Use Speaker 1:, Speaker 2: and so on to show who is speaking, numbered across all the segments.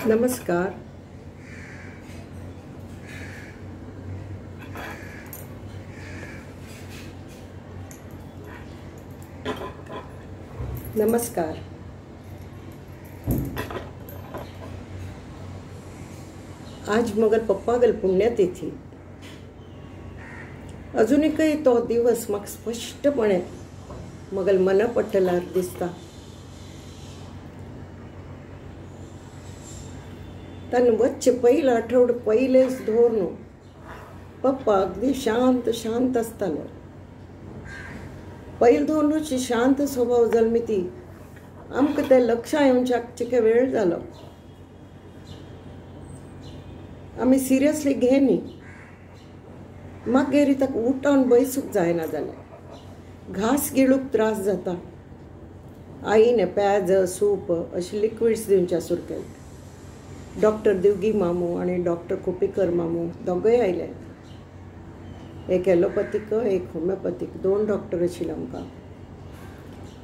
Speaker 1: नमस्कार. नमस्कार. आज मगल पप्पागल पुण्यतिथी. अजूनही तो दिवस म्हाका स्पष्टपणे मगल मन पट्टल्यार दिसता. तान वच्चे पयले आठवडे पयलेच धोर न्हू पप्पा अगदी शांत शांत आसतालो. पयले धोरनूच शांत स्वभाव जल्मी ती आमकां ते लक्षां येवच्याक चिके वेळ जालो. आमी सिरियसली घेनी. म्हाका गेरी ताका उठोन बसूंक जायना जालें. घास गिळूंक त्रास जाता. आईने पेज सूप अशें लिक्विड्स दिवचे सुरू केले. डॉक्टर दिवगी मामू आणि डॉक्टर कुपेकर मामू दोगय आयले. एक एलोपॅथीक एक होमिओपॅथीक 2 डॉक्टर आशिल्ले आमकां.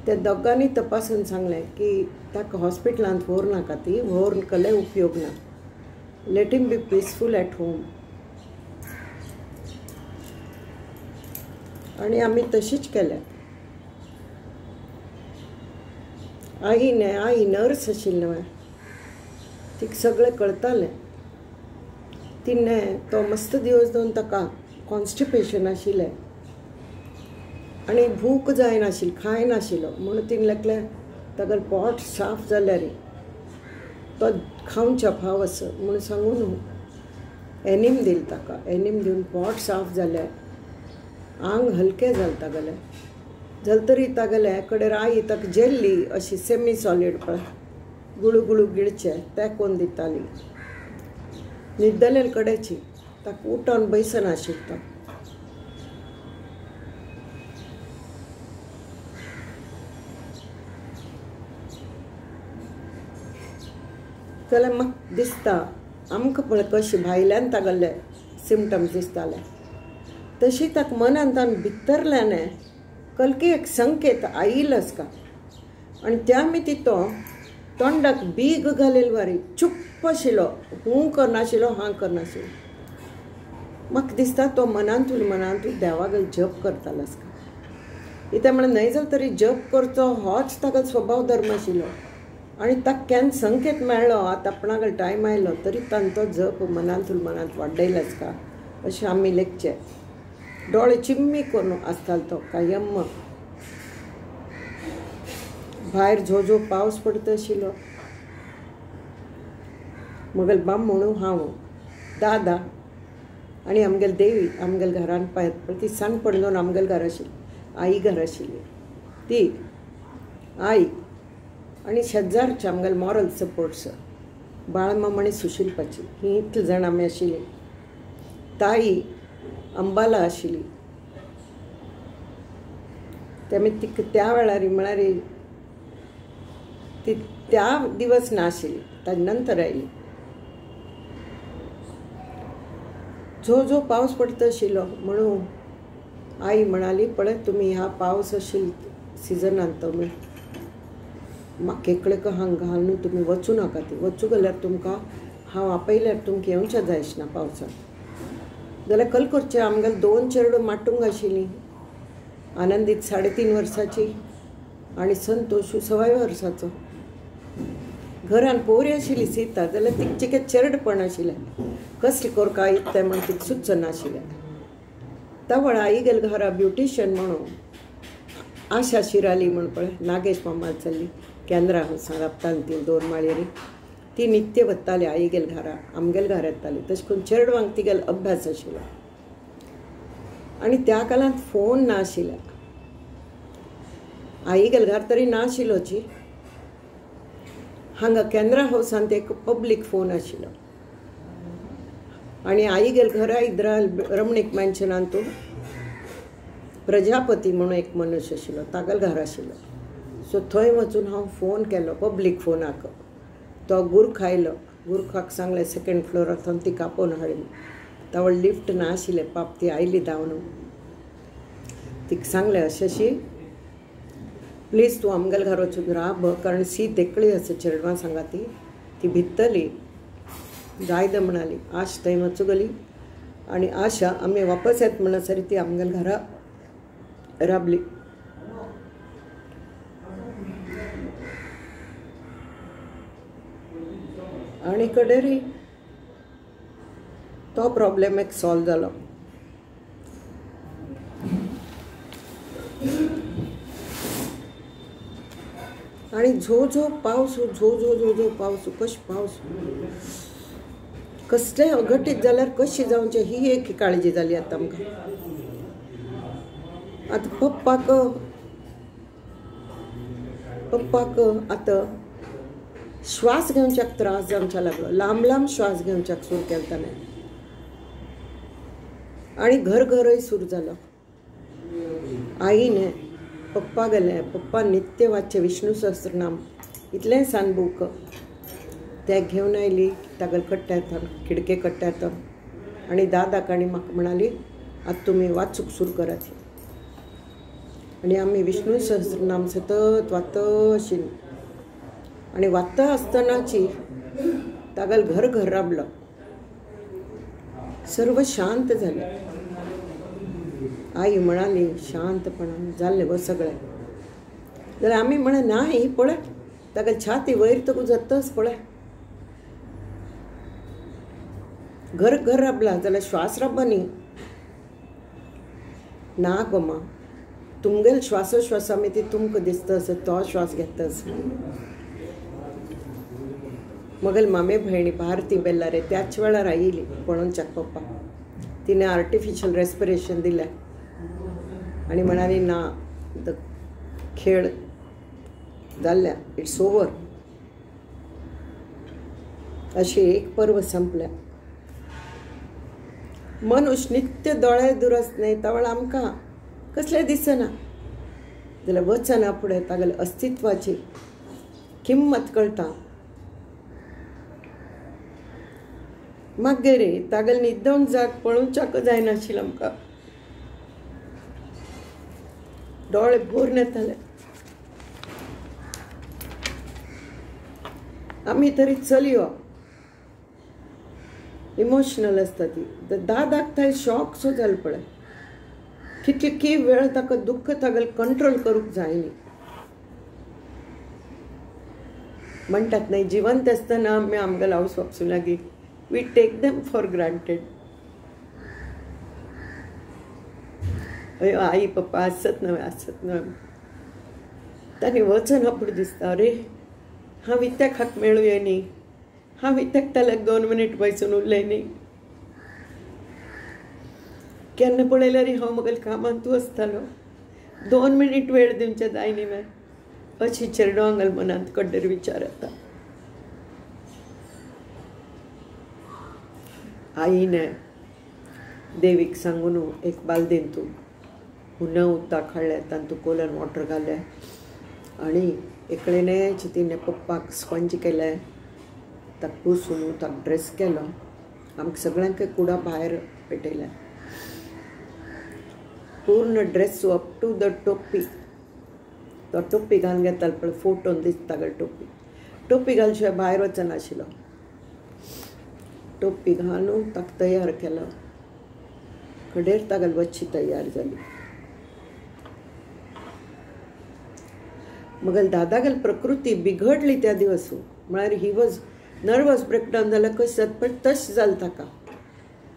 Speaker 1: ते दोगांनी तपासून सांगलें की ताका हॉस्पिटलांत व्हर नाका. ती व्हरून कले उपयोग ना. Let him B peaceful at home. आणि आमी तशीच केलें. आई नर्स आशिल्लें. तिका सगळें कळटालें. तिणें तो मस्त दिवस दोन ताका कॉन्स्टिपेशन आशिल्लें आनी भूक जायनाशिल्ली, खायनाशिल्लो. म्हणून तिणें लेकलें ताका पोट साफ जाल्यार तो खावच्या फाव आस म्हणून सांगून एनीम दिलें ताका. एनीम दिवन पोट साफ जालें. आंग हलकें जालें तागेलें. जाल तरी तागेले कडेन आई ताका जेल्ली अशी सेमी सॉलीड पळय गुळू गुळू गिळचे ते कोण दिताली. न्हिदलेले कडेची ताका उठोन बसनाशिल्लो. जाल्यार म्हाका दिसता आमकां पळय कशें भायल्यान तागेले सिमटम्स दिसताले तशी ताका मनान तान भितरल्यान कलकी एक संकेत आयिल्लोच का. आनी त्या मिती तो तोंडाक बीग घालेल वारी चुप्प आशिल्लो. हूं करनाशिल्लो हां करनाशिल्लो. म्हाका दिसता तो मनांतून देवागेलो जप करतालोच का. कित्याक म्हणून न्हय जाल्यार तरी जप करचो होच ताका स्वभाव धर्म आशिल्लो. आनी ताका केन्ना संकेत मेळ्ळो आतां आपणागेलो टायम आयलो तरी ताणें तो जप मनांत वाडयलोच का अशें आमी लेखचे. डोळे चिम्मी करून आसतालो तो कायम. भायर झो पावस पडत आशिल्लो. मगल बाम म्हणून हांव दादा आनी आमगेली देवी आमगेल्या घरान पळय ती सांग पडून आमगेलें घर आशिल्लें. आई घर आशिल्ली. ती आई आनी शेजारचे आमगेले मॉरल सपोर्ट्स बाळमाम आनी सुशिल्पाची ही इतलीं जाण आमी आशिल्लीं. ताई अंबाला आशिल्ली. तेमी तिका त्या वेळार म्हळ्यार ती त्या दिवस नाशिल्ली. ताजे नंतर आयली. झो पावस पडत आशिल्लो म्हणून आई म्हणाली पळय तुमी ह्या पावस आशिल्ल्या सिजनांत तुमी म्हाका एकलेक हांगा घालून तुमी वचूं नाका. ती वचूं गेल्यार तुमकां हांव आपयल्यार तुमकां येवचें जाय आशिना पावसांत. जाल्यार कल करचें. आमगेले 2 चेडूं माटूंग आशिल्लीं. आनंदीत 3.5 वर्साची आनी संतोश 6 वर्साचो. घरान पोरी आशिल्ली सीता जाल्यार तिका चिके चेडपण आशिल्लें. कसलें कोरका येता तें म्हणून तिका सुचना नाशिल्लें. तावळ आई गेले घरा ब्युटिशियन म्हणून आशा शिराली म्हण पळय नागेश मामा चल्ली केंद्रा हांगा राबताली ती 2 माळयेरी. ती नित्य वताली आई गेले घरा आमगेले घर येताली. तशें करून चेडवांक तिगेलो अभ्यास आशिल्लो. आनी त्या काळांत फोन नाशिल्ले. आई गेले घर तरी नाशिल्लोची. हांगा केंद्रा हावसांत एक पब्लीक फोन आशिल्लो. आनी आई गेले घरा इद्राल रमणीक मॅन्शनांतून प्रजापती म्हणून एक मनुश्य आशिल्लो तागेलो घर आशिल्लो. सो थंय वचून हांव फोन केलो पब्लीक फोनाक. तो गुरख आयलो. गुरखाक सांगलें 2nd फ्लोरांतून ती कापोवन हाडली. तावळ लिफ्ट नाशिल्लें. पाप ती आयली धांवन. तिका सांगलें अशी प्लीज तूं आमगेल्या घरा वचून राब कारण शीत एकळी आसा चेडवां सांगा ती भित्तली जायद म्हणाली आश थंय वचूगली आणि आशा आम्ही वापस येत म्हणसर ती आमगेल घरा राबली. आणि कडेरी तो प्रॉब्लेम एक सॉल्व जालो. आणि झो झो पावस झो झो झो झो पावस कश पावस कसलेय अघटीत जाल्यार कशी जावचे ही एक काळजी जाली आता आमकां. आता पप्पाक आता श्वास घेवच्याक त्रास जावचा लागलो. लांब लांब श्वास घेवच्याक सुरू केलो ताणें. आणि घर घरय सुरू जालो. आईने पप्पा गेले. पप्पा नित्य वाचचे विष्णू सहस्त्रनाम इतलें सानबूक ते घेवन आयली. तागल कट्ट्या येता खिडके कट्ट्या येता आणि दादाक आनी म्हाका म्हणाली आतां तुमी वाचूंक सुरू करात. आणि आमी विष्णू सहस्त्रनाम सतत वाचत आशिल्लीं. आणि वाचता आसतनाची तागल घर घर राबलो. सर्व शांत झाले. आई म्हणाली शांतपणान जाल्लें गो सगळें. जाल्यार आमी म्हण नाही पळय तागेल छाती वयर तक जतच पळय. घर घर राबला जाल्यार श्वास राबा न्ही. ना गो मा तुमगेल श्वासोश्वासामी ती तुमकां दिसतस तो श्वास घेतस. मगल मामे भयणी भारती बेल्लारे त्याच वेळार आयिल्ली पळोवच्याक पप्पा. तिने आर्टिफिशियल रेस्पिरेशन दिलें आणि म्हणाली ना खेळ जाल्ल्या इट्स ओवर. अशी एक पर्व संपल्या. मनुष्य नित्य दोळे दुरस्त न्हय तावळ आमकां कसलें दिसना जाल्यार वचना फुडें तागेल अस्तित्वाची किंमत कळटा. मागे रे तागेल न्हिदोवन जाग पळोवच्याक जायनाशिल्लें आमकां. डोळे भरून येताले. आमी तरी चलयो इमोशनल आसता ती. दादाक थंय शॉक सो जालो पळय. कितकी वेळ ताका दुख्ख तागेल कंट्रोल करूंक जायनी. म्हणटात न्हय जिवंत आसतना आमी आमगेल आवय बापूय लागीं we take them for granted. अयो आई पप्पा आसत न्हय तांणी वचन अपूण दिसता अरे हांव इत्याक हाक मेळुंये न्ही. हांव इत्याक ताल्याक 2 मिनीट बसून उरलें न्ही. केन्ना पळयल्यार हांव म्हगेल कामांतू आसतालो 2 मिनीट वेळ दिवचें जाय न्ही मे. अशी चिरडोंगल मनांत कड्डेर विचार येता. आईने देवीक सांगून एक बालदेन तूं उन्हा उदक हाडलें तातूंत कोलन वॉटर घालें आनी एकलेनेच तिणें पप्पाक स्पंज केलें. ताका पुसून ताका ड्रेस केलो. आमकां सगळ्यांक कुडा भायर पेटयलें. पूर्ण ड्रेस अप टू द टोपी. तो टोपी घालून घेतालो पळय फोटोन दिसता तागेल टोपी. टोपी घाल शिवाय भायर वचनाशिल्लो. टोपी घालून ताका तयार केलो. कडेर तागेल वच्ची तयार जाली. मगल दादागेल प्रकृती बिघडली त्या दिवस. म्हळ्यार ही वॉज नर्वस ब्रेकडावन जाल्यार कशें जाता पण तशें जालें ताका.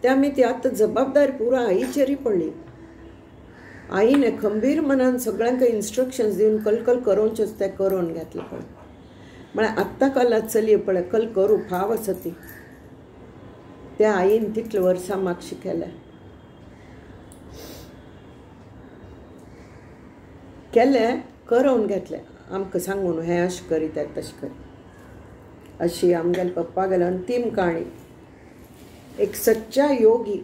Speaker 1: त्या आमी ती आतां जबाबदारी पुरो आईचेरी पडली. आईने खंबीर मनान सगळ्यांक इन्स्ट्रक्शन्स दिवन कल करोवचेंच तें करून घेतलें पळय. म्हळ्यार आत्तां कालात चलये पळय कल करूं फाव आसा ती. त्या आईन तितलें वर्सां म्हाका शिकयलें. केलें करोवन घेतलें. आमकां सांगून हें अशें करी तें तशें करी. अशी आमगेल पप्पा गेलो अंतीम काणी. एक सच्चा योगी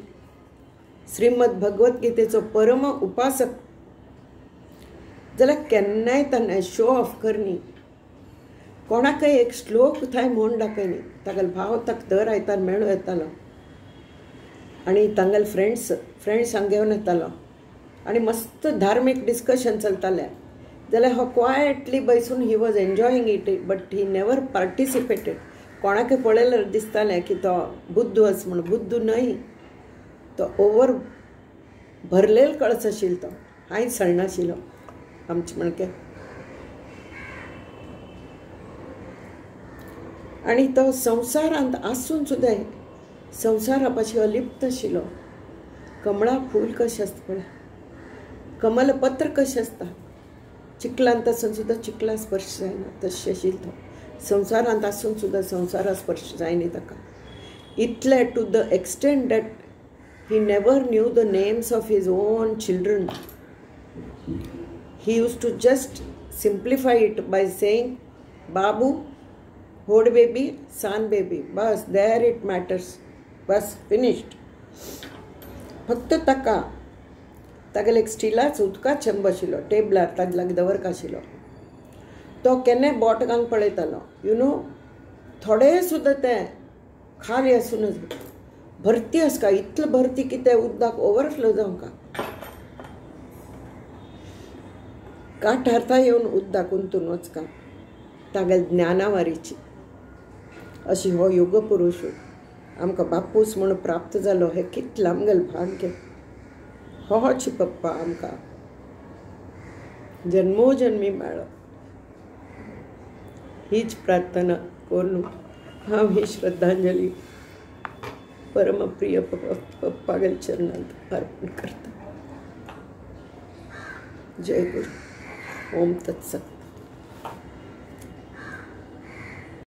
Speaker 1: श्रीमद भगवत गीतेचो परम उपासक जाल्यार केन्नाय ताणें शो ऑफ करनी. कोणाकय एक श्लोक थंय म्हूण दाखयनी. तागेल भाव ताका दर आयतार मेळूं येतालो आनी तांगेल फ्रेंड्स हांगा घेवन येतालो आनी मस्त धार्मीक डिस्कशन चलतालें. जाल्यार हो क्वायटली बसून he was enjoying it but he never participated. कोणाक पळयल्यार दिसतालें की तो बुद्धू आसा म्हण. बुद्धू न्हय, तो ओवर भरलेलो कळस आशिल्लो तो. हांय सळनाशिल्लो आमचे मणके. आनी तो संवसारांत आसून सुद्दां संवसारा पाशी अलिप्त आशिल्लो. कमळा फूल कशें आसता पळय, कमलपत्र कशें आसता, चिखलांत आसून सुद्दां चिखला स्पर्श जायना तशें आशिल्लो तो. संवसारांत आसून सुद्दां संवसारा स्पर्श जायना ताका. इतले to the extent that he never knew the names of his own children. He used to just simplify it by saying Babu, होड बेबी, सान बेबी, बस देर इट मॅटर्स, बस फिनिश्ड. फक्त तागेले एक स्टिलाचो उदकाचो चेंब आशिल्लो टेबलार ताजे लागीं दवरका आशिल्लो. तो केन्नाय बोट घालून पळयतालो. यू नो, थोडे सुद्दां तें खाली आसूनच भरती आसका. इतलो भरती की तें उदक ओवरफ्लो जावं का. काठारता येवन उदक उंतून वचका तागेले ज्ञानावारीची. अशी हो युग पुरुश आमकां बापूस म्हूण प्राप्त जालो. हें कितलें आमगेलें भाग्य. होच पप्पा आमकां जन्मोजन्मी मेळ्ळो. हीच प्रार्थना करून हांव ही श्रद्धांजली परमप्रिय पप्पागेल्या चरणांत अर्पण करता. जय गुरु. ओम तत्सत.